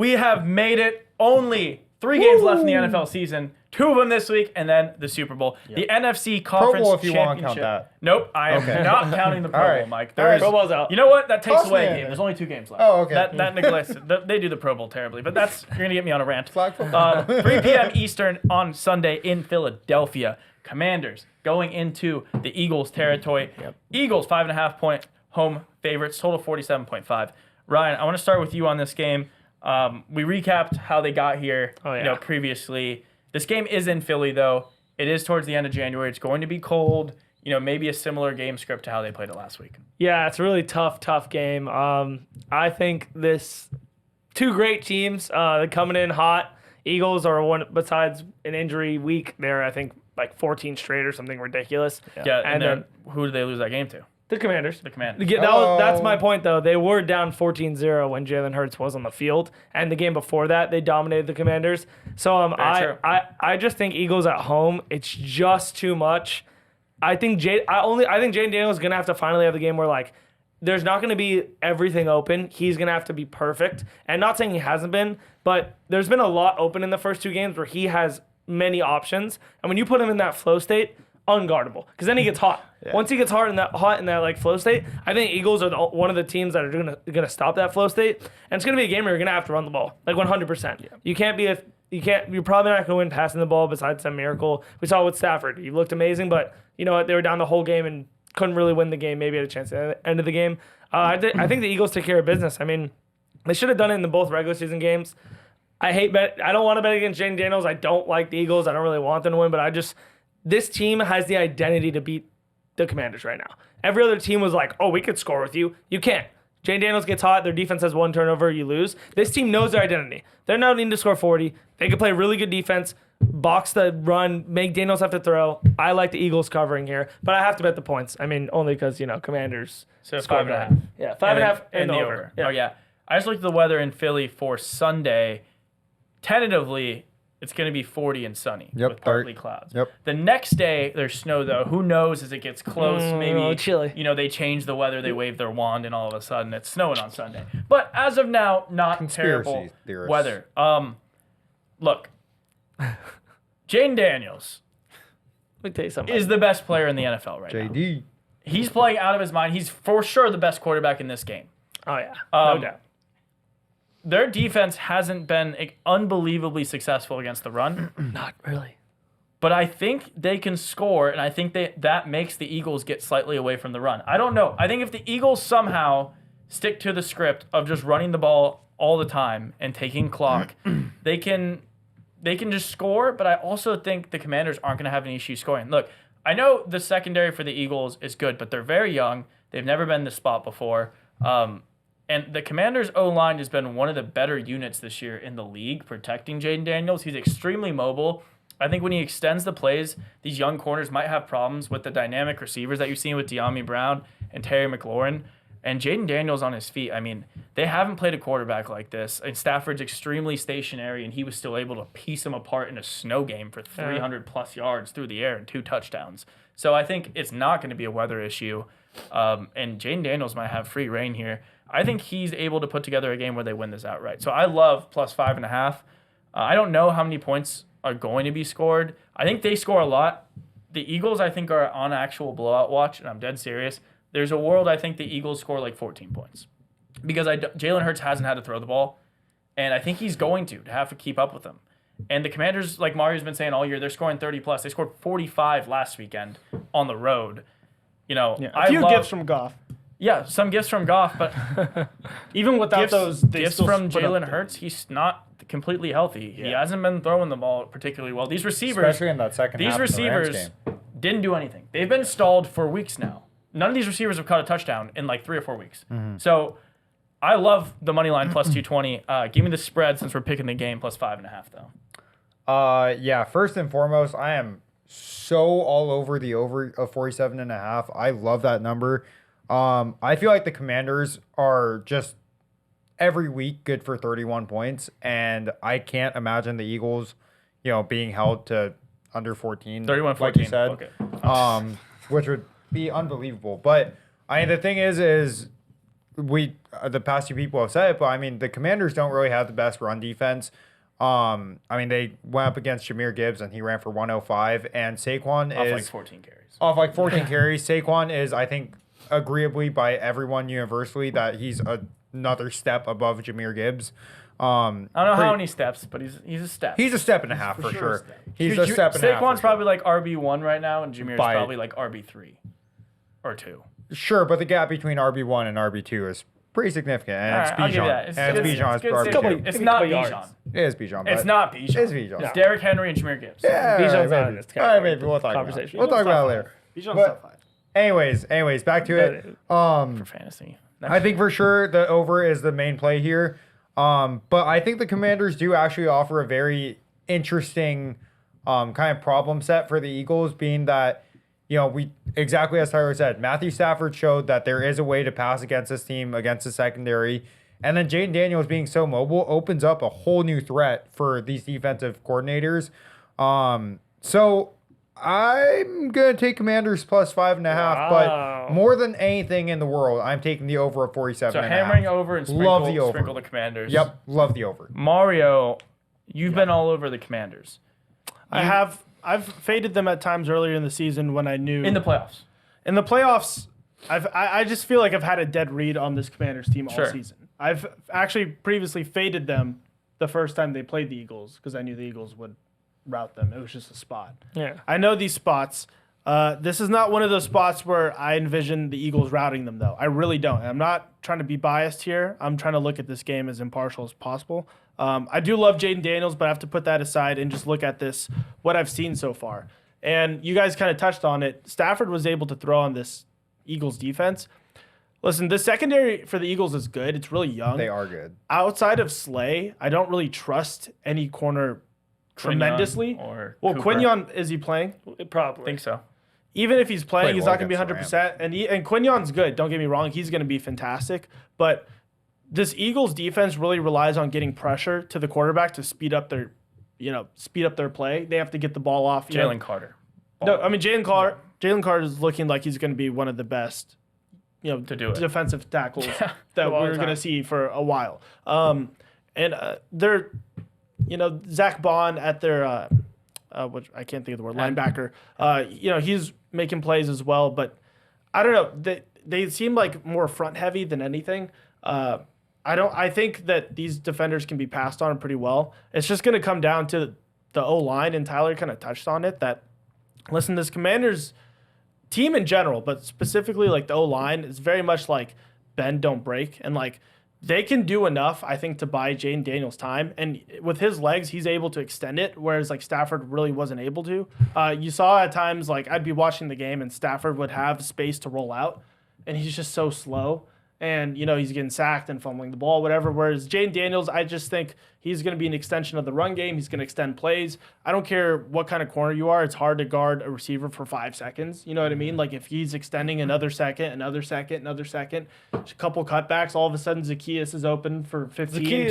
we have made it. Only 3 games left in the NFL season. 2 of them this week, and then the Super Bowl. Yep. The NFC Conference Pro Bowl, if you want to Championship. count that. Nope, I am not counting the Pro Bowl, Mike. Pro Bowl's out. You know what? That takes Toss away me a in game. there. There's only 2 games left. Oh, okay. That neglects it. They do the Pro Bowl terribly, but you're going to get me on a rant. Flag football. 3 p.m. Eastern on Sunday in Philadelphia. Commanders going into the Eagles territory. Yep. Eagles 5.5-point home favorites, total 47.5. Ryan, I want to start with you on this game. We recapped how they got here previously. This game is in Philly, though. It is towards the end of January. It's going to be cold. Maybe a similar game script to how they played it last week. Yeah, it's a really tough game. I think this 2 great teams coming in hot. Eagles are one, besides an injury week, they're, I think, like 14 straight or something ridiculous. Yeah, and then who did they lose that game to? The Commanders. That's my point, though. They were down 14-0 when Jalen Hurts was on the field, and the game before that, they dominated the Commanders. So I just think Eagles at home, it's just too much. I think Jaden Daniels is gonna have to finally have the game where like there's not gonna be everything open. He's gonna have to be perfect, and not saying he hasn't been, but there's been a lot open in the first 2 games where he has many options, and when you put him in that flow state, unguardable, because then he gets hot. Yeah. Once he gets hot in that like flow state, I think Eagles are one of the teams that are gonna stop that flow state, and it's gonna be a game where you're gonna have to run the ball like 100%. Yeah. You're probably not gonna win passing the ball besides some miracle. We saw it with Stafford. He looked amazing, but you know what? They were down the whole game and couldn't really win the game. Maybe had a chance at the end of the game. I think the Eagles take care of business. I mean, they should have done it in both regular season games. I don't want to bet against Jaden Daniels. I don't like the Eagles. I don't really want them to win, but this team has the identity to beat the Commanders right now. Every other team was like, oh, we could score with you. You can't. Jaden Daniels gets hot. Their defense has 1 turnover. You lose. This team knows their identity. They're not needing to score 40. They can play really good defense, box the run, make Daniels have to throw. I like the Eagles covering here, but I have to bet the points. I mean, only because, Commanders. So 5.5. Yeah, 5.5 and the over. Yeah. Oh, yeah. I just looked at the weather in Philly for Sunday. Tentatively, it's going to be 40 and sunny with partly clouds. Yep. The next day, there's snow, though. Who knows as it gets close? Maybe chilly. They change the weather, they wave their wand, and all of a sudden it's snowing on Sunday. But as of now, not terrible weather. Look, Jaden Daniels Let me tell you something. is the best player in the NFL right now. JD. He's playing out of his mind. He's for sure the best quarterback in this game. Oh, yeah. No doubt. Their defense hasn't been unbelievably successful against the run. Not really. But I think they can score, and I think that makes the Eagles get slightly away from the run. I don't know. I think if the Eagles somehow stick to the script of just running the ball all the time and taking clock, they can just score, but I also think the Commanders aren't going to have any issue scoring. Look, I know the secondary for the Eagles is good, but they're very young. They've never been in this spot before. And the Commanders' O-line has been one of the better units this year in the league, protecting Jaden Daniels. He's extremely mobile. I think when he extends the plays, these young corners might have problems with the dynamic receivers that you've seen with De'Ami Brown and Terry McLaurin. And Jaden Daniels on his feet, I mean, they haven't played a quarterback like this. And Stafford's extremely stationary, and he was still able to piece him apart in a snow game for 300-plus yards through the air and 2 touchdowns. So I think it's not going to be a weather issue. And Jaden Daniels might have free reign here. I think he's able to put together a game where they win this outright. So I love plus 5.5. I don't know how many points are going to be scored. I think they score a lot. The Eagles, I think, are on actual blowout watch, and I'm dead serious. There's a world I think the Eagles score like 14 points because Jalen Hurts hasn't had to throw the ball, and I think he's going to have to keep up with them. And the Commanders, like Mario's been saying all year, they're scoring 30+. They scored 45 last weekend on the road. A few gifts from Goff. Yeah, some gifts from Goff, but even without those, gifts from Jalen Hurts, he's not completely healthy. Yeah. He hasn't been throwing the ball particularly well. These receivers, especially in that second half of the Rams game, didn't do anything. They've been stalled for weeks now. None of these receivers have caught a touchdown in like 3 or 4 weeks. Mm-hmm. So I love the money line plus 220. Give me the spread since we're picking the game plus 5.5 though. Yeah. First and foremost, I am so all over the over of 47.5. I love that number. I feel like the Commanders are just every week good for 31 points, and I can't imagine the Eagles, being held to under 14, 31-14, like you said, okay. Which would be unbelievable. But the thing is the past few people have said it, but I mean, the Commanders don't really have the best run defense. I mean, they went up against Jahmyr Gibbs and he ran for 105, and Saquon off is like 14 carries. Off like 14 carries. Saquon is, I think, agreeably by everyone universally that he's another step above Jahmyr Gibbs. I don't know how many steps, but he's a step. He's a step and a half for sure. He's a step and a half. Saquon's probably like RB1 right now, and Jahmyr's probably like RB3 or 2. Sure, but the gap between RB1 and RB2 is pretty significant, and it's Bijan. And it's Bijan's RB2. It's not Bijan. It is Bijan. It's not Bijan. It's Bijan. It's Derrick Henry and Jahmyr Gibbs. Yeah, Bijan's not in this category. Maybe we'll talk about it. We'll Bijan's talk about it later. Bijan's But- top 5. Anyways, back to it. For fantasy. I think for sure the over is the main play here. But I think the Commanders do actually offer a very interesting kind of problem set for the Eagles, being that, we exactly as Tyler said, Matthew Stafford showed that there is a way to pass against this team, against the secondary. And then Jaden Daniels being so mobile opens up a whole new threat for these defensive coordinators. So I'm going to take Commanders plus 5.5, but more than anything in the world, I'm taking the over of 47. So hammering over and Love the over. sprinkle the Commanders. Yep, love the over. Mario, you've been all over the Commanders. I've faded them at times earlier in the season when I knew In the playoffs. In the playoffs, I just feel like I've had a dead read on this Commanders team all season. I've actually previously faded them the first time they played the Eagles because I knew the Eagles would route them. It was just a spot. Yeah. I know these spots. This is not one of those spots where I envision the Eagles routing them, though. I really don't. I'm not trying to be biased here. I'm trying to look at this game as impartial as possible. I do love Jaden Daniels, but I have to put that aside and just look at this, what I've seen so far. And you guys kind of touched on it. Stafford was able to throw on this Eagles defense. Listen, the secondary for the Eagles is good. It's really young. They are good. Outside of Slay, I don't really trust any corner tremendously. Or well, Cooper. Quinyon, is he playing? Probably. I think so. Even if he's playing, Played he's well not going to be against the 100%. And Quinyon's good. Don't get me wrong. He's going to be fantastic. But this Eagles defense really relies on getting pressure to the quarterback to speed up their play. They have to get the ball off. Jalen Carter. No, I mean, Jalen Carter is looking like he's going to be one of the best, to do it. defensive tackles that we're going to see for a while. They're, Zach Bond at their, which I can't think of the word, linebacker. He's making plays as well, but I don't know. They seem like more front heavy than anything. I think that these defenders can be passed on pretty well. It's just going to come down to the O-line, and Tyler kind of touched on it, that, listen, this Commanders team in general, but specifically like the O-line, is very much like bend, don't break. And like they can do enough, I think, to buy Jaden Daniels time. And with his legs, he's able to extend it, whereas like Stafford really wasn't able to. You saw at times, like I'd be watching the game and Stafford would have space to roll out, and he's just so slow. And, he's getting sacked and fumbling the ball, whatever. Whereas Jaden Daniels, I just think he's going to be an extension of the run game. He's going to extend plays. I don't care what kind of corner you are. It's hard to guard a receiver for 5 seconds. You know what I mean? Like if he's extending another second, a couple cutbacks, all of a sudden Zacchaeus is open for 15.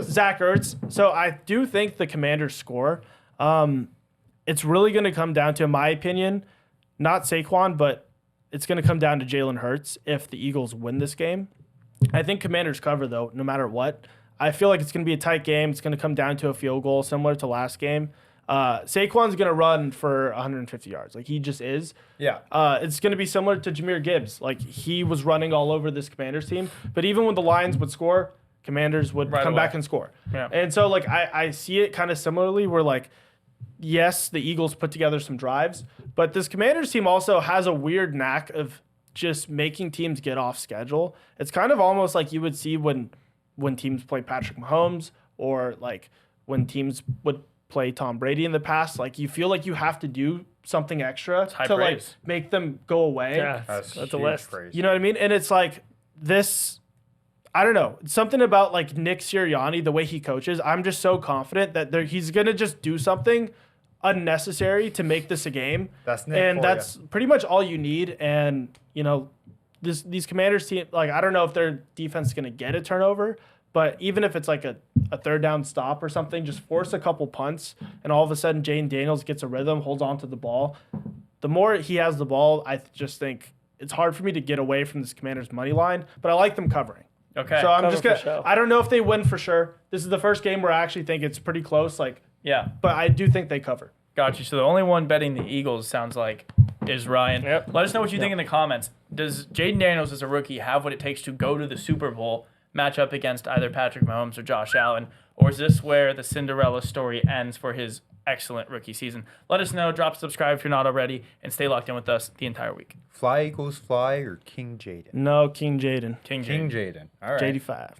Zach Ertz. So I do think the Commanders score. It's really going to come down to, in my opinion, not Saquon, but it's going to come down to Jalen Hurts if the Eagles win this game. I think Commanders cover, though, no matter what. I feel like it's going to be a tight game. It's going to come down to a field goal, similar to last game. Saquon's going to run for 150 yards. Like, he just is. Yeah. It's going to be similar to Jahmyr Gibbs. Like, he was running all over this Commanders team. But even when the Lions would score, Commanders would come back and score. Yeah. And so, like, I see it kind of similarly where, like, yes, the Eagles put together some drives, but this Commanders team also has a weird knack of just making teams get off schedule. It's kind of almost like you would see when teams play Patrick Mahomes, or like when teams would play Tom Brady in the past. Like you feel like you have to do something extra to like make them go away. Yeah, that's a list. Praise. You know what I mean? And it's like this, I don't know, something about like Nick Sirianni, the way he coaches. I'm just so confident that he's going to just do something unnecessary to make this a game. That's Nick and for that's pretty much all you need. And, these Commanders team, like, I don't know if their defense is going to get a turnover, but even if it's like a third down stop or something, just force a couple punts, and all of a sudden Jaden Daniels gets a rhythm, holds on to the ball. The more he has the ball, I just think it's hard for me to get away from this Commanders money line, but I like them covering. Okay. So I'm Cover just for gonna. show. I don't know if they win for sure. This is the first game where I actually think it's pretty close. Yeah. But I do think they cover. Got you. So the only one betting the Eagles sounds like is Ryan. Yep. Let us know what you think in the comments. Does Jaden Daniels as a rookie have what it takes to go to the Super Bowl, match up against either Patrick Mahomes or Josh Allen? Or is this where the Cinderella story ends for his excellent rookie season? Let us know. Drop subscribe if you're not already, and stay locked in with us the entire week. Fly Eagles fly or King Jaden? No, King Jaden. King King Jaden. Jaden. All right. JD5.